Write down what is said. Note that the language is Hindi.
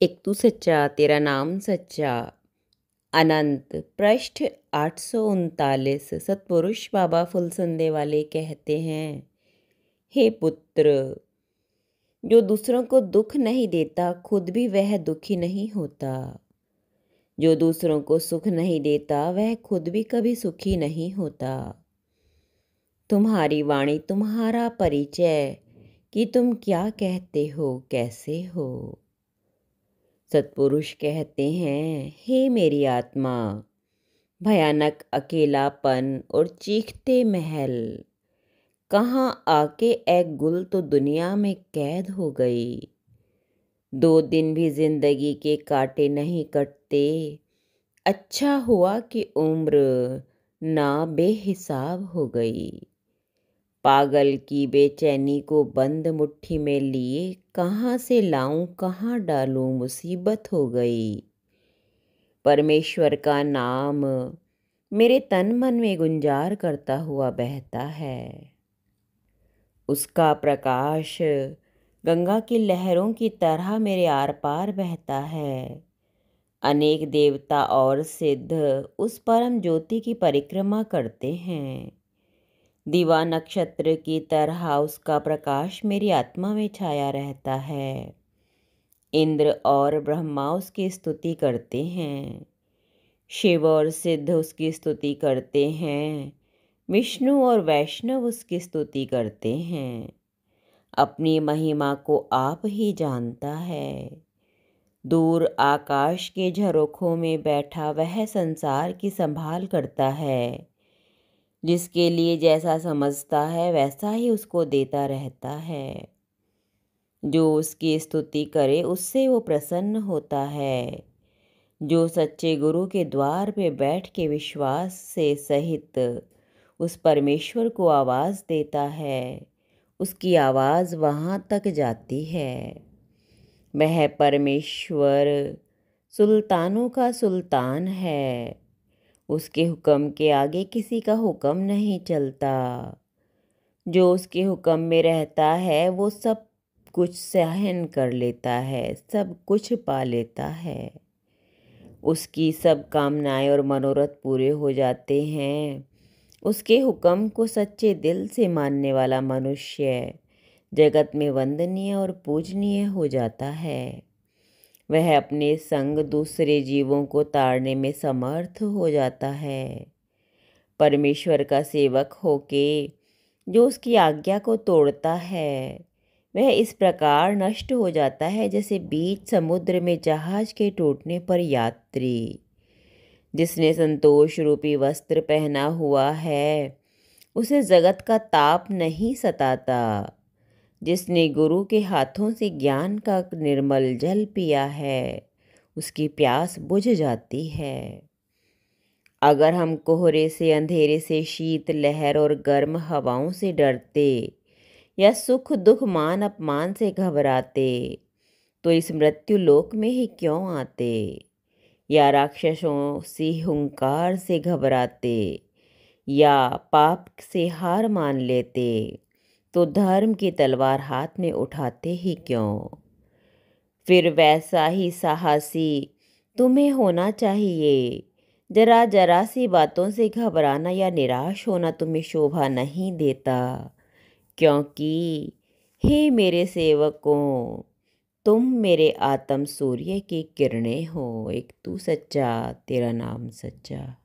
एक तू सच्चा तेरा नाम सच्चा। अनंत पृष्ठ 839। सतपुरुष बाबा फुलसंदे वाले कहते हैं, हे पुत्र, जो दूसरों को दुख नहीं देता खुद भी वह दुखी नहीं होता। जो दूसरों को सुख नहीं देता वह खुद भी कभी सुखी नहीं होता। तुम्हारी वाणी तुम्हारा परिचय कि तुम क्या कहते हो, कैसे हो। सतपुरुष कहते हैं, हे मेरी आत्मा, भयानक अकेलापन और चीखते महल, कहाँ आके एक गुल तो दुनिया में कैद हो गई। 2 दिन भी जिंदगी के काटे नहीं कटते, अच्छा हुआ कि उम्र ना बेहिसाब हो गई। पागल की बेचैनी को बंद मुट्ठी में लिए कहाँ से लाऊं कहाँ डालूं, मुसीबत हो गई। परमेश्वर का नाम मेरे तन मन में गुंजार करता हुआ बहता है। उसका प्रकाश गंगा की लहरों की तरह मेरे आर पार बहता है। अनेक देवता और सिद्ध उस परम ज्योति की परिक्रमा करते हैं। दिवा नक्षत्र की तरह उसका प्रकाश मेरी आत्मा में छाया रहता है। इंद्र और ब्रह्मा उसकी स्तुति करते हैं, शिव और सिद्ध उसकी स्तुति करते हैं, विष्णु और वैष्णव उसकी स्तुति करते हैं। अपनी महिमा को आप ही जानता है। दूर आकाश के झरोखों में बैठा वह संसार की संभाल करता है। जिसके लिए जैसा समझता है वैसा ही उसको देता रहता है। जो उसकी स्तुति करे उससे वो प्रसन्न होता है। जो सच्चे गुरु के द्वार पे बैठ के विश्वास से सहित उस परमेश्वर को आवाज़ देता है, उसकी आवाज़ वहाँ तक जाती है। वह परमेश्वर सुल्तानों का सुल्तान है। उसके हुक्म के आगे किसी का हुक्म नहीं चलता। जो उसके हुक्म में रहता है वो सब कुछ सहन कर लेता है, सब कुछ पा लेता है। उसकी सब कामनाएं और मनोरथ पूरे हो जाते हैं। उसके हुक्म को सच्चे दिल से मानने वाला मनुष्य जगत में वंदनीय और पूजनीय हो जाता है। वह अपने संग दूसरे जीवों को ताड़ने में समर्थ हो जाता है। परमेश्वर का सेवक होके जो उसकी आज्ञा को तोड़ता है वह इस प्रकार नष्ट हो जाता है जैसे बीच समुद्र में जहाज के टूटने पर यात्री। जिसने संतोष रूपी वस्त्र पहना हुआ है उसे जगत का ताप नहीं सताता। जिसने गुरु के हाथों से ज्ञान का निर्मल जल पिया है उसकी प्यास बुझ जाती है। अगर हम कोहरे से, अंधेरे से, शीत लहर और गर्म हवाओं से डरते या सुख दुख मान अपमान से घबराते तो इस मृत्यु लोक में ही क्यों आते। या राक्षसों सी हुंकार से घबराते या पाप से हार मान लेते तो धर्म की तलवार हाथ में उठाते ही क्यों। फिर वैसा ही साहसी तुम्हें होना चाहिए। जरा जरा सी बातों से घबराना या निराश होना तुम्हें शोभा नहीं देता, क्योंकि हे मेरे सेवकों, तुम मेरे आत्म सूर्य की किरणें हो। एक तू सच्चा तेरा नाम सच्चा।